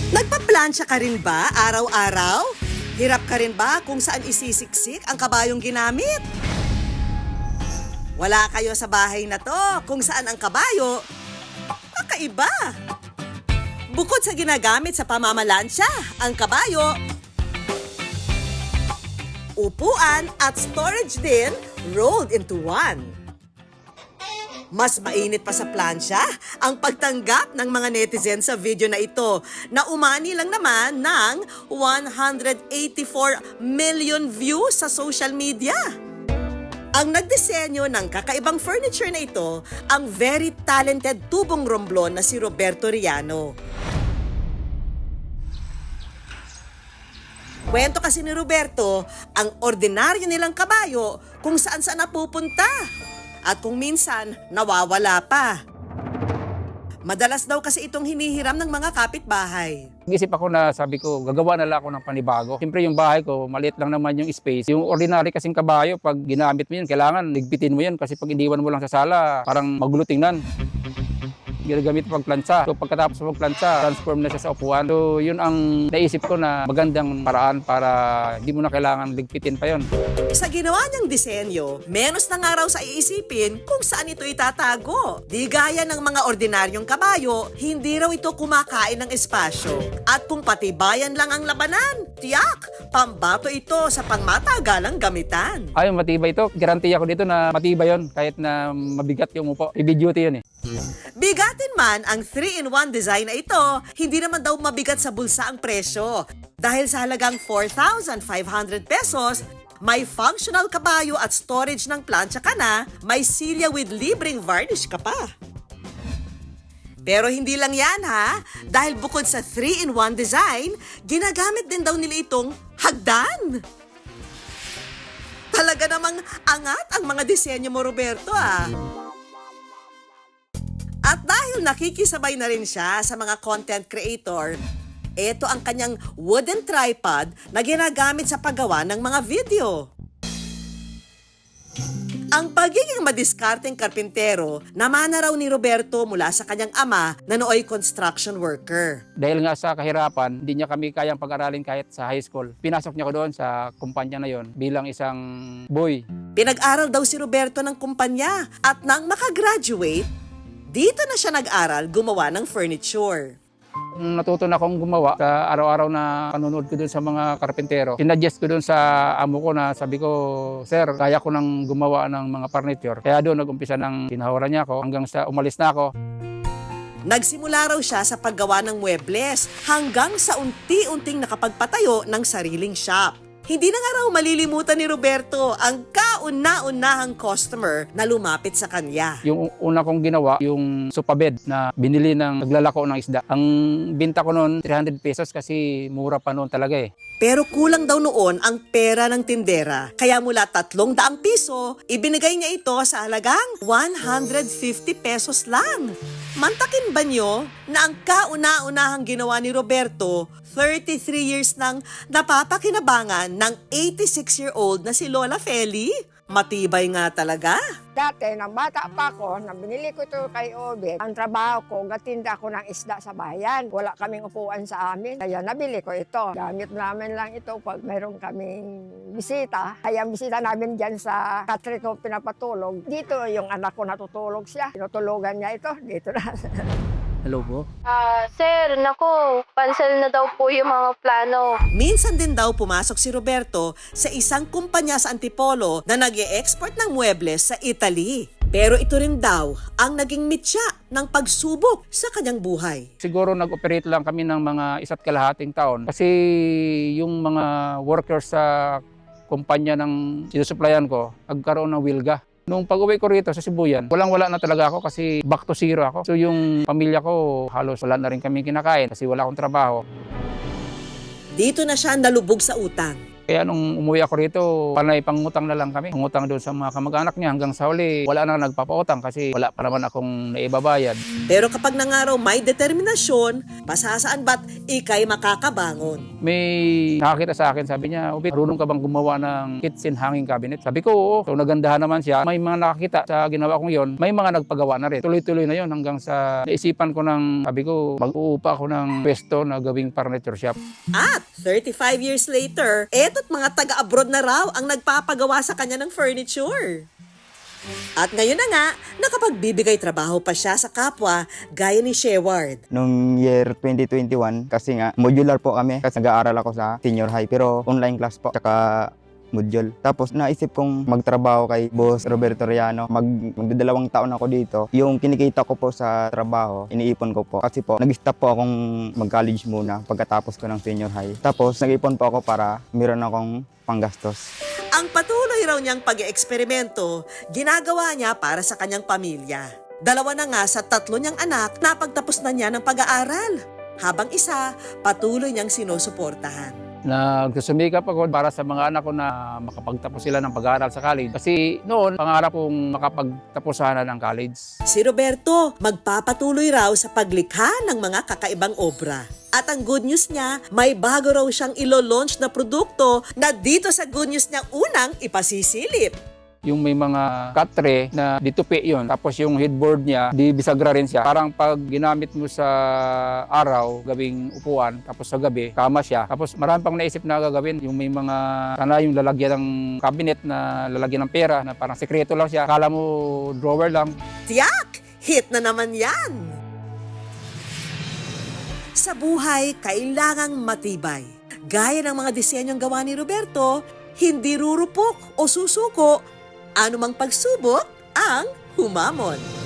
Nagpaplansya ka rin ba araw-araw? Hirap ka rin ba kung saan isisiksik ang kabayong ginamit? Wala kayo sa bahay na to kung saan ang kabayo kakaiba. Bukod sa ginagamit sa pamamalansya, ang kabayo, upuan at storage din rolled into one. Mas mainit pa sa plansya ang pagtanggap ng mga netizen sa video na ito na umani lang naman ng 184 million views sa social media. Ang nagdisenyo ng kakaibang furniture na ito, ang very talented tubong romblon na si Roberto Riano. Kwento kasi ni Roberto, ang ordinaryo nilang kabayo kung saan-saan napupunta. At kung minsan, nawawala pa. Madalas daw kasi itong hinihiram ng mga kapitbahay. Nag-isip ako na sabi ko, gagawa na lang ako ng panibago. Siyempre yung bahay ko, maliit lang naman yung space. Yung ordinary kasing kabayo, pag ginamit mo yun, kailangan ligpitin mo yun. Kasi pag iniwan mo lang sa sala, parang magulo tingnan. Ginagamit pagplansa. So pagkatapos magplansa, transform na siya sa upuan. So yun ang naisip ko na magandang paraan para hindi mo na kailangan ligpitin pa yun. Sa ginawa niyang disenyo, menos na nga raw sa iisipin kung saan ito itatago. Di gaya ng mga ordinaryong kabayo, hindi raw ito kumakain ng espasyo. At kung patibayan lang ang labanan, tiyak, pambato ito sa pangmatagalang gamitan. Ayun, matibay ito. Garantiya ko dito na matibay yun kahit na mabigat yung upo. Heavy duty yun eh. Bigatin man ang 3-in-1 design na ito, hindi naman daw mabigat sa bulsa ang presyo. Dahil sa halagang 4,500 pesos, may functional kabayo at storage ng plancha ka na, may silya with libreng varnish ka pa. Pero hindi lang yan ha, dahil bukod sa 3-in-1 design, ginagamit din daw nila itong hagdan. Talaga namang angat ang mga disenyo mo, Roberto ah. At dahil nakikisabay na rin siya sa mga content creator, ito ang kanyang wooden tripod na ginagamit sa paggawa ng mga video. Ang pagiging madiskarteng karpintero, namana raw ni Roberto mula sa kanyang ama na nooy construction worker. Dahil nga sa kahirapan, hindi niya kami kayang pag-aralin kahit sa high school. Pinasok niya ko doon sa kumpanya na yon bilang isang boy. Pinag-aral daw si Roberto ng kumpanya at nang makagraduate, dito na siya nag-aral gumawa ng furniture. Natuto na akong gumawa sa araw-araw na panonood ko doon sa mga karpentero. Sinuggest ko doon sa amo ko na sabi ko, Sir, kaya ko nang gumawa ng mga furniture. Kaya doon nag-umpisa ng tinawaran niya ako hanggang sa umalis na ako. Nagsimula raw siya sa paggawa ng muebles hanggang sa unti-unting nakapagpatayo ng sariling shop. Hindi na nga raw malilimutan ni Roberto ang kauna-unahang customer na lumapit sa kanya. Yung una kong ginawa, yung sofa bed na binili ng naglalako ng isda. Ang binta ko noon, 300 pesos kasi mura pa noon talaga eh. Pero kulang daw noon ang pera ng tindera. Kaya mula 300 piso, ibinigay niya ito sa halagang 150 pesos lang. Mantakin ba niyo na ang kauna-unahang ginawa ni Roberto, 33 years nang napapakinabangan ng 86-year-old na si Lola Feli? Matibay nga talaga. Dati, nang bata pa ako, nang binili ko ito kay Obet, ang trabaho ko, gatinda ako ng isda sa bayan. Wala kaming upuan sa amin. Kaya nabili ko ito. Gamit namin lang ito pag mayroon kaming bisita. Kaya ang bisita namin dyan sa country ko pinapatulog. Dito yung anak ko natutulog siya. Tinutulugan niya ito. Dito na. Hello po? Sir, naku, cancel na daw po yung mga plano. Minsan din daw pumasok si Roberto sa isang kumpanya sa Antipolo na nag-e-export ng muebles sa Italy. Pero ito rin daw ang naging mitya ng pagsubok sa kanyang buhay. Siguro nag-operate lang kami ng mga 1.5 taon kasi yung mga workers sa kumpanya ng sinusuplayan ko, nagkaroon ng wilga. Nung pag-uwi ko rito sa Sibuyan, walang-wala na talaga ako kasi back to zero ako. So yung pamilya ko, halos wala na rin kami kinakain kasi wala akong trabaho. Dito na siya nalubog sa utang. Kaya nung umuwi ako rito, panay pangutang na lang kami. Pangutang doon sa mga kamag-anak niya hanggang sa huli, wala na nagpapautang kasi wala pa naman akong naibabayad. Pero kapag nangaraw may determinasyon, pasasaan ba't ikay makakabangon? May nakakita sa akin, sabi niya, Obed, marunong ka bang gumawa ng kitchen hanging cabinet? Sabi ko, oo. So nagandahan naman siya. May mga nakakita sa ginawa kong yon, may mga nagpagawa na rin. Tuloy-tuloy na yon hanggang sa naisipan ko ng, sabi ko, mag-uupa ako ng pwesto na gawing furniture shop. At 35 years later, eto't mga taga-abroad na raw ang nagpapagawa sa kanya ng furniture. At ngayon na nga, nakapagbibigay trabaho pa siya sa kapwa gaya ni Sheward. Nung year 2021, kasi nga modular po kami kasi nag-aaral ako sa senior high pero online class po tsaka module. Tapos naisip kong magtrabaho kay Boss Roberto Riano. Magdadalawang taon ako dito. Yung kinikita ko po sa trabaho, iniipon ko po. Kasi po, nag-stop po akong mag-college muna pagkatapos ko ng senior high. Tapos nag-ipon po ako para meron akong panggastos. Ang patuloy raw niyang pag-eksperimento, ginagawa niya para sa kanyang pamilya. Dalawa na nga sa 3 niyang anak, napagtapos na niya ng pag-aaral. Habang isa, patuloy niyang sinusuportahan. Nagsusumikap ako para sa mga anak ko na makapagtapos sila ng pag-aaral sa college. Kasi noon, pangarap kong makapagtapos sana ng college. Si Roberto, magpapatuloy raw sa paglikha ng mga kakaibang obra. At ang good news niya, may bago raw siyang ilo-launch na produkto na dito sa good news niya unang ipasisilip. Yung may mga katre na ditupi yun. Tapos yung headboard niya, di bisagra rin siya. Parang pag ginamit mo sa araw, gawing upuan, tapos sa gabi, kama siya. Tapos marami pang naisip na gagawin. Yung may mga, sana yung lalagyan ng cabinet na lalagyan ng pera, na parang sekreto lang siya. Akala mo drawer lang. Tiyak! Hit na naman yan! Sa buhay, kailangang matibay. Gaya ng mga disenyong gawa ni Roberto, hindi rurupok o susuko. Anumang pagsubok ang humamon.